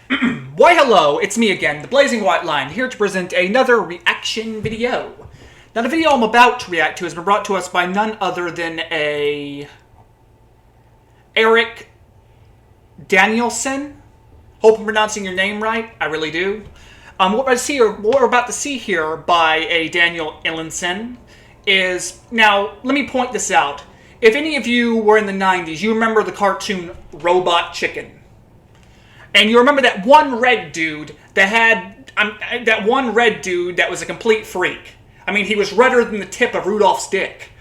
Why hello, it's me again, the Blazing White Line, here to present another reaction video. Now the video I'm about to react to has been brought to us by none other than Eric Danielson. Hope I'm pronouncing your name right, I really do. What we're about to see here by a Daniel Illinson is, now let me point this out. If any of you were in the 90s, you remember the cartoon Robot Chicken. And you remember that one red dude that had, that was a complete freak. I mean, he was redder than the tip of Rudolph's dick.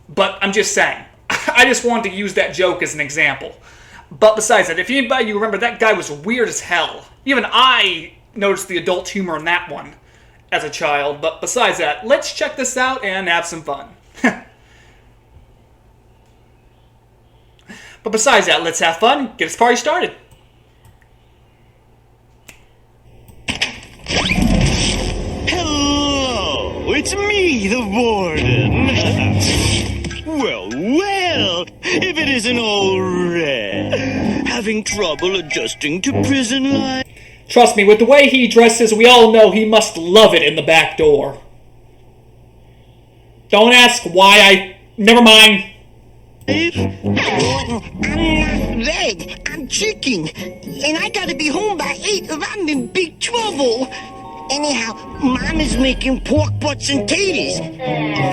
But I'm just saying. I just wanted to use that joke as an example. But besides that, if anybody you remember, that guy was weird as hell. Even I noticed the adult humor in that one as a child. But besides that, let's check this out and have some fun. But besides that, let's have fun, get this party started. Hello, it's me, the warden. Well, if it isn't all Red, having trouble adjusting to prison life. Trust me, with the way he dresses, we all know he must love it in the back door. Don't ask why never mind. I'm not Red, I'm Chicken, and I gotta be home by 8 or I'm in big trouble. Anyhow, Mom is making pork butts and taters.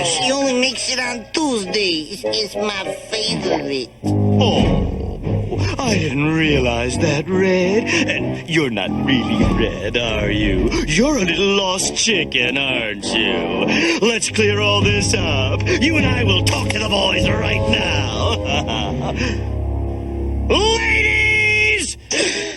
She only makes it on Tuesdays. It's my favorite. Oh, I didn't realize that, Red. And you're not really Red, are you? You're a little lost chicken, aren't you? Let's clear all this up. You and I will talk to the boys right now. Ladies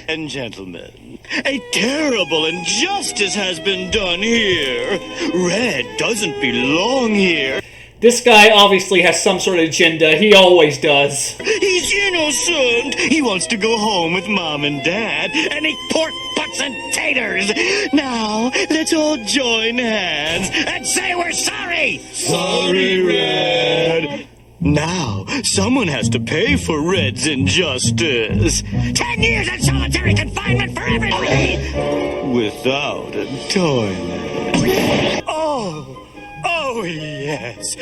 and gentlemen, a terrible injustice has been done here. Red doesn't belong here. This guy obviously has some sort of agenda. He always does. He's innocent. He wants to go home with Mom and Dad and eat pork butts and taters. Now, let's all join hands and say we're sorry. Sorry, Red. Now, someone has to pay for Red's injustice. 10 years in solitary confinement for everybody! Without a toilet. Oh, yes.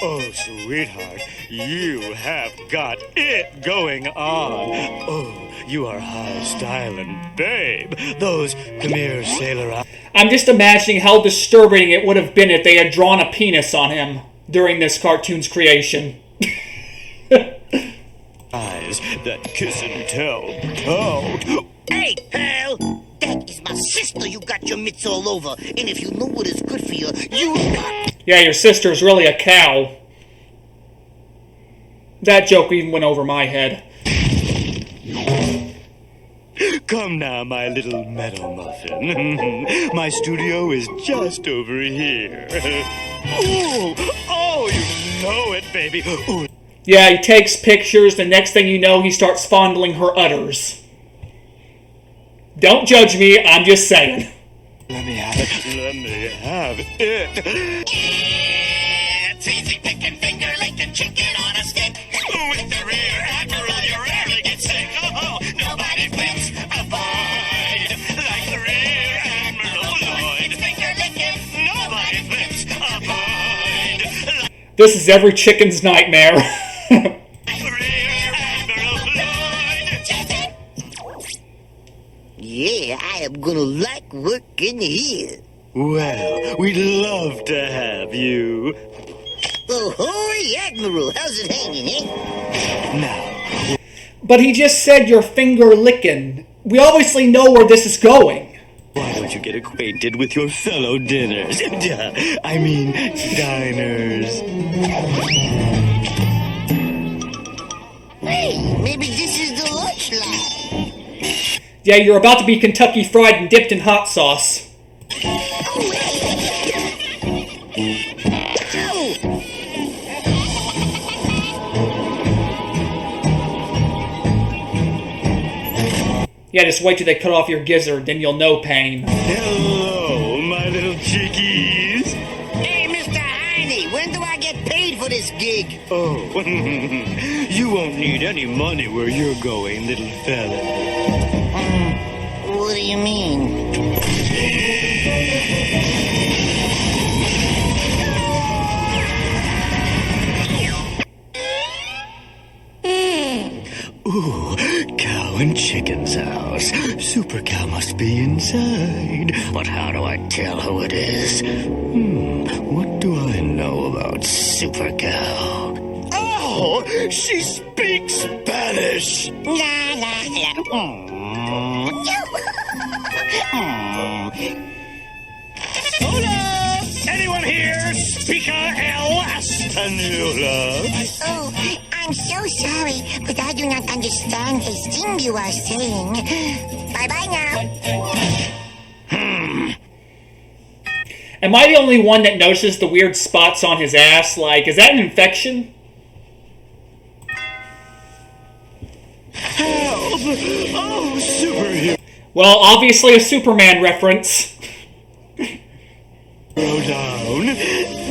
Oh, sweetheart, you have got it going on. Oh, you are high styling, babe. Those, come here, sailor. I'm just imagining how disturbing it would have been if they had drawn a penis on him during this cartoon's creation. Eyes that kiss and tell. Oh. Hey, pal! That is my sister you got your mitts all over. And if you know what is good for you, you... Yeah, your sister's really a cow. That joke even went over my head. Come now, my little metal muffin. My studio is just over here. Ooh, oh, you know it, baby. Ooh. Yeah, he takes pictures. The next thing you know, he starts fondling her udders. Don't judge me, I'm just saying. Let me have it. Let me have it. It's easy picking, finger licking chicken on a stick. With the rear admiral, you rarely get sick. Oh, nobody flips a void like the rear admiral Lloyd. Finger licking, nobody flips a void. This is every chicken's nightmare. Yeah, I am gonna like working here. Well, we'd love to have you. Ahoy, Admiral! How's it hanging, eh? Now. But he just said you're finger licking. We obviously know where this is going. Why don't you get acquainted with your fellow diners? Diners. Hey, maybe this is the lunch line. Yeah, you're about to be Kentucky Fried and dipped in hot sauce. Yeah, just wait till they cut off your gizzard, then you'll know pain. Hello, my little chickies. Hey, Mr. Heine, when do I get paid for this gig? Oh, You won't need any money where you're going, little fella. What do you mean? Ooh, cow and chicken's house. Super Cow must be inside. But how do I tell who it is? What do I know about Super Cow? Oh, she speaks Spanish! La la la. Hola! Anyone here speak El Española? Oh, I'm so sorry, but I do not understand a thing you are saying. Bye-bye now. Am I the only one that notices the weird spots on his ass? Like, is that an infection? Help! Oh, superhero Well, obviously a Superman reference. down.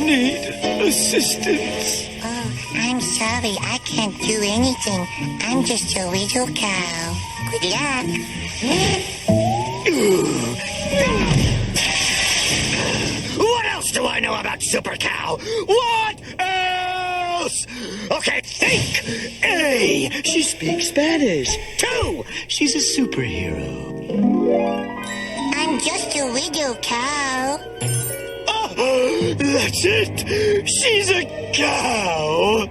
Need assistance. Oh, I'm sorry, I can't do anything. I'm just a little cow. Good luck. What else do I know about Super Cow? What else? Okay, think! A, she speaks Spanish. 2, she's a superhero. I'm just a little cow. Oh, that's it! She's a cow!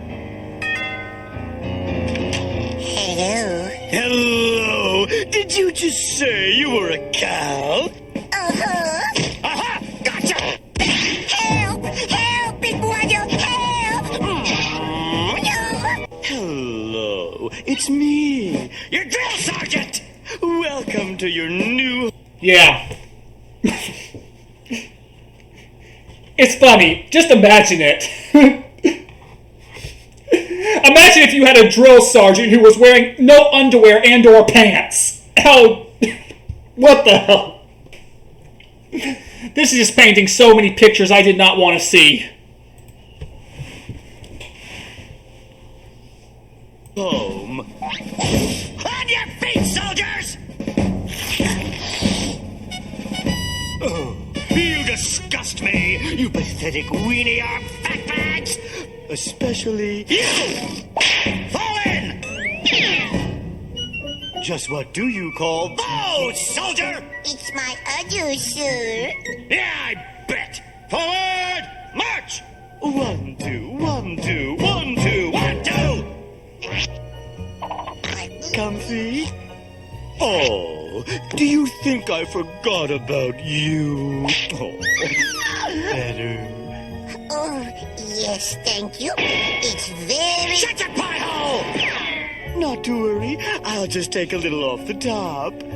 Hello. Hello! Did you just say you were a cow? Uh-huh. Aha! Gotcha! Help! Help, big brother! Help! Hello, it's me, your drill sergeant! Welcome to your new... Yeah. It's funny. Just imagine it. Imagine if you had a drill sergeant who was wearing no underwear and or pants. How... What the hell? This is just painting so many pictures I did not want to see. Home. On your feet, soldiers! Oh, you disgust me, you pathetic weenie-armed fatbags! Especially you! Fall in! Just what do you call those, soldier? It's my other, sir. Yeah, I bet! Forward! March! 1, 2, 1, 2, 1, 2, 1, 2! Comfy? Oh, do you think I forgot about you? Oh, better. Oh, yes, thank you. It's very... Shut your pie hole! Not to worry, I'll just take a little off the top. 1,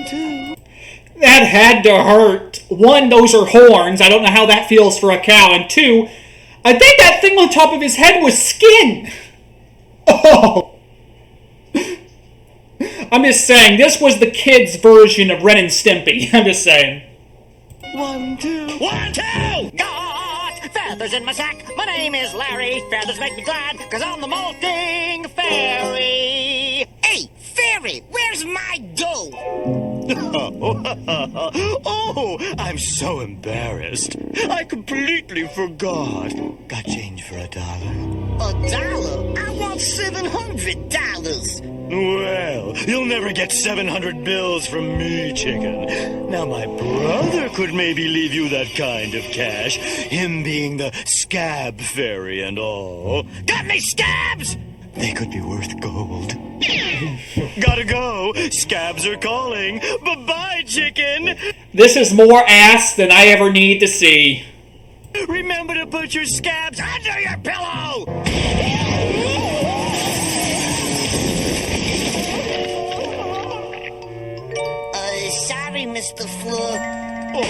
2. That had to hurt. 1, those are horns. I don't know how that feels for a cow. And 2, I think that thing on top of his head was skin. Oh. I'm just saying, this was the kids' version of Ren and Stimpy. I'm just saying. 1, 2. 1, 2! Got feathers in my sack. My name is Larry. Feathers make me glad, cause I'm the molting fairy. Hey, fairy, where's my dough? Oh, I'm so embarrassed. I completely forgot. Got change for $1? $1? I want $700. Well, you'll never get 700 bills from me, chicken. Now, my brother could maybe leave you that kind of cash, him being the scab fairy and all. Got any scabs? They could be worth gold. Gotta go. Scabs are calling. Bye-bye, chicken. This is more ass than I ever need to see. Remember to put your scabs under your pillow. Sorry, Mr. Floor. Oh,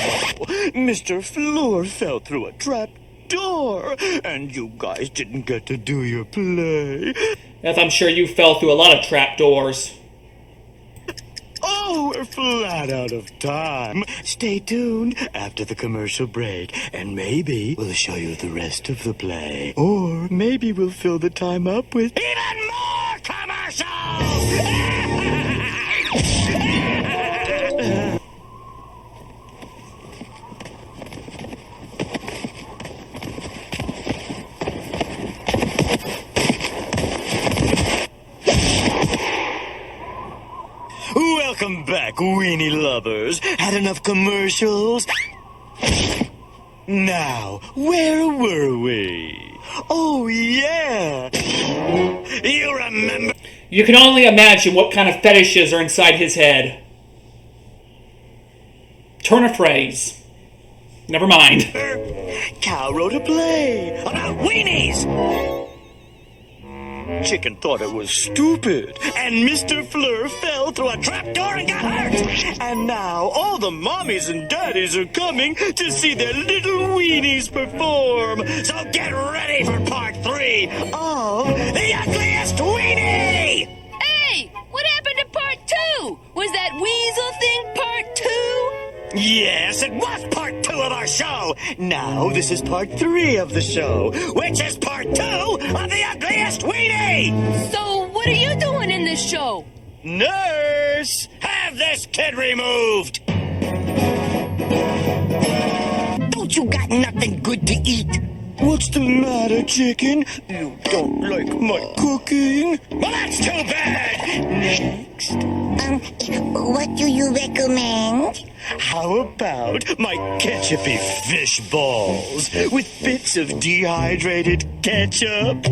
Mr. Floor fell through a trap door, and you guys didn't get to do your play. As I'm sure you fell through a lot of trapdoors. Oh, Oh, we're flat out of time. Stay tuned after the commercial break, and maybe we'll show you the rest of the play. Or maybe we'll fill the time up with even more commercials! Welcome back, weenie lovers. Had enough commercials? Now, where were we? Oh, yeah. You remember? You can only imagine what kind of fetishes are inside his head. Turn a phrase. Never mind. Cal wrote a play about weenies. Chicken thought it was stupid, and Mr. Fleur fell through a trapdoor and got hurt. And now all the mommies and daddies are coming to see their little weenies perform. So get ready for part 3 of The Ugliest Weenie! Hey, what happened to part 2? Was that weasel thing part 2? Yes, it was part 2 of our show. Now this is part 3 of the show, which is part 2 of The Ugliest Weenie! So, what are you doing in this show? Nurse, have this kid removed! Don't you got nothing good to eat? What's the matter, chicken? You don't like my cooking? Well, that's too bad! Next. What do you recommend? How about my ketchupy fish balls with bits of dehydrated ketchup?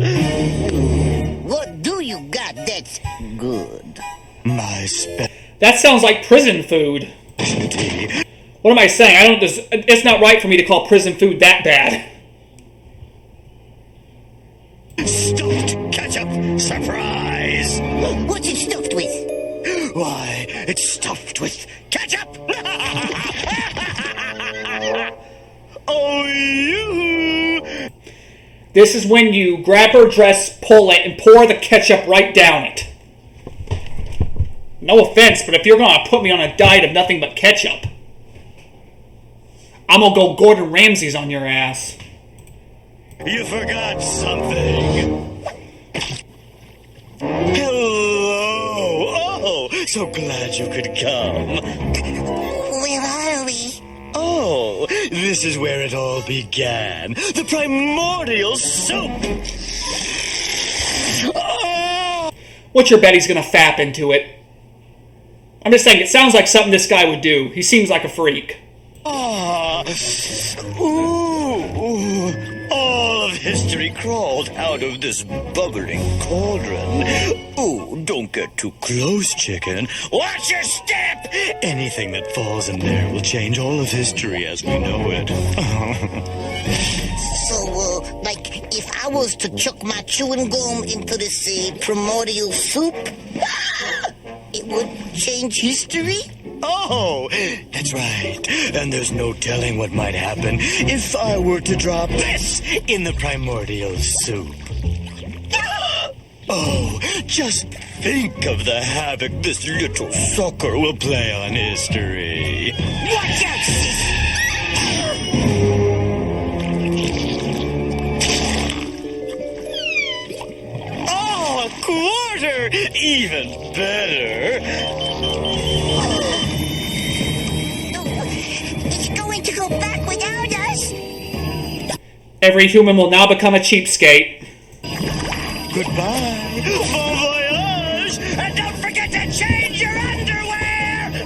What do you got that's good? My That sounds like prison food. specialty. What am I saying? It's not right for me to call prison food that bad. Stuffed ketchup surprise! What's it stuffed with? Why, it's stuffed with ketchup! Oh, you! This is when you grab her dress, pull it, and pour the ketchup right down it. No offense, but if you're gonna put me on a diet of nothing but ketchup, I'm gonna go Gordon Ramsay's on your ass. You forgot something. Hello! Oh, so glad you could come. Where are we? Oh, this is where it all began. The primordial soup! Oh! What's your bet he's gonna fap into it? I'm just saying, it sounds like something this guy would do. He seems like a freak. Ah! Ooh! All of history crawled out of this bubbling cauldron. Ooh, don't get too close, chicken. Watch your step! Anything that falls in there will change all of history as we know it. So, like, if I was to chuck my chewing gum into this primordial soup, it would change history? Oh, that's right. And there's no telling what might happen if I were to drop this in the primordial soup. Oh, just think of the havoc this little sucker will play on history. Watch out, sis! Oh, a quarter! Even better. It's going to go back without us? Every human will now become a cheapskate. Goodbye. Bon voyage! And don't forget to change your underwear!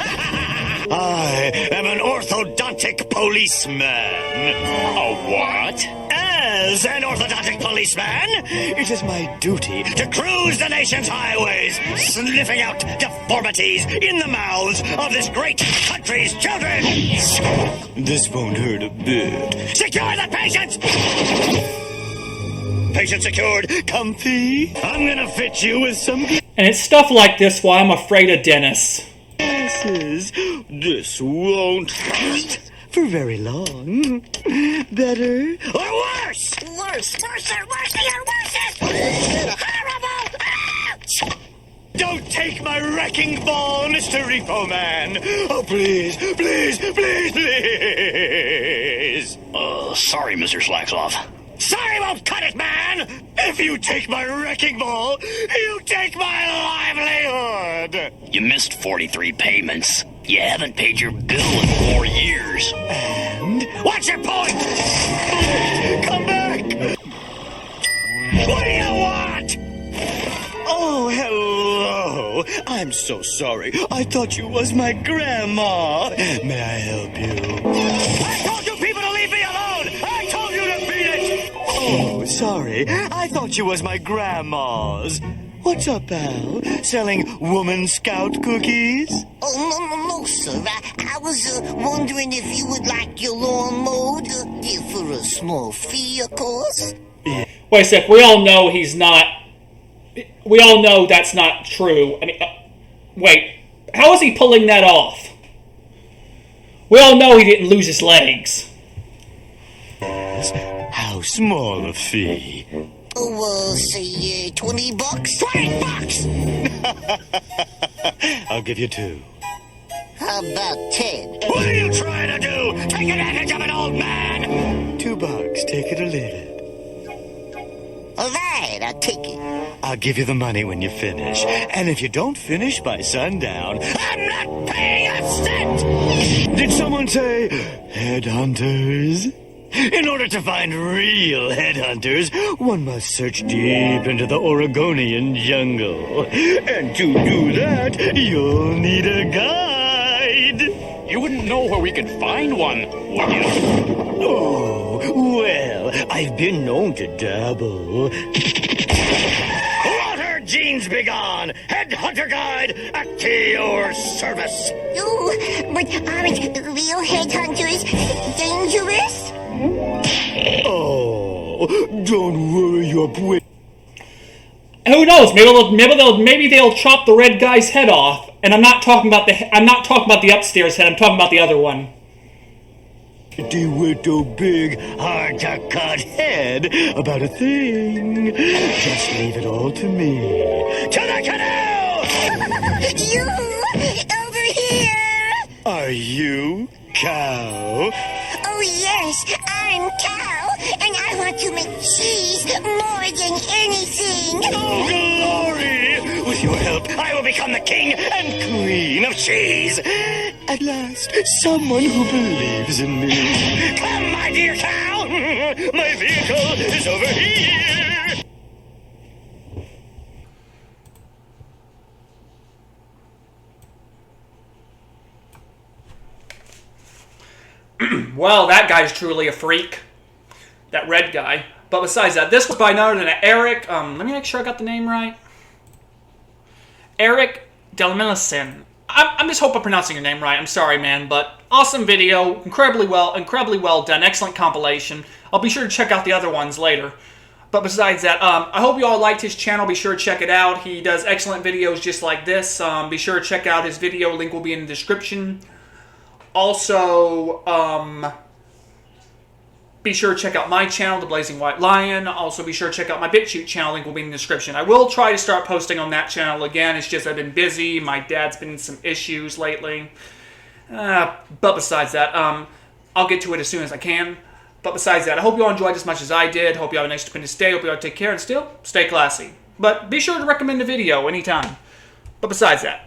I am an orthodontic policeman. A what? As an orthodontic policeman, it is my duty to cruise the nation's highways, sniffing out deformities in the mouths of this great country's children. This won't hurt a bit. Secure the patients! Patient secured. Comfy. I'm gonna fit you with some And it's stuff like this why I'm afraid of dentists. glasses. This won't last for very long. Better or worse? Worse, worse, worse, worse, worse! Horrible! Ah! Don't take my wrecking ball, Mr. Repo Man! Oh, please, please, please, please! Sorry, Mr. Slackloff. Sorry won't cut it, man! If you take my wrecking ball, you take my livelihood! You missed 43 payments. You haven't paid your bill in 4 years. And what's your point? Come back! What do you want? Oh, hello. I'm so sorry. I thought you was my grandma. May I help you? I told you people to leave me alone! I told you to beat it! Oh, sorry. I thought you was my grandma's. What's up, pal? Selling woman scout cookies? Oh, no, sir. I was wondering if you would like your lawn mowed for a small fee, of course. Wait a sec, we all know he's not... We all know that's not true. I mean, wait, how is he pulling that off? We all know he didn't lose his legs. Yes. How small a fee? Oh, say, $20? $20! I'll give you 2. How about 10? What are you trying to do? Take advantage of an old man? $2. Take it or leave it. All right, I'll take it. I'll give you the money when you finish. And if you don't finish by sundown, I'm not paying a cent! Did someone say headhunters? In order to find real headhunters, one must search deep into the Oregonian jungle. And to do that, you'll need a guide. You wouldn't know where we could find one, would you? Oh, well, I've been known to dabble. Water Genes Begone! Headhunter Guide at your service! Oh, but aren't real headhunters dangerous? Oh, don't worry your wit. Who knows? Maybe they'll chop the red guy's head off. And I'm not talking about the upstairs head. I'm talking about the other one. DeWitto big, hard to cut head about a thing. Just leave it all to me. To the canoe! You! Over here! Are you cow? Oh, yes, I'm Cow, and I want to make cheese more than anything. Oh, glory! With your help, I will become the king and queen of cheese. At last, someone who believes in me. Come, my dear cow! My vehicle is over here! Well, that guy's truly a freak. That red guy. But besides that, this was by none other than Eric. Let me make sure I got the name right. Eric Delmillison. I just hope I'm pronouncing your name right. I'm sorry, man, but awesome video, incredibly well done, excellent compilation. I'll be sure to check out the other ones later. But besides that, I hope you all liked his channel. Be sure to check it out. He does excellent videos just like this. Be sure to check out his video. Link will be in the description. Also, be sure to check out my channel, The Blazing White Lion. Also, be sure to check out my BitChute channel. Link will be in the description. I will try to start posting on that channel again. It's just I've been busy. My dad's been in some issues lately. But besides that, I'll get to it as soon as I can. But besides that, I hope you all enjoyed as much as I did. Hope you have a nice stupendous day. Hope you all take care and still stay classy. But be sure to recommend the video anytime. But besides that,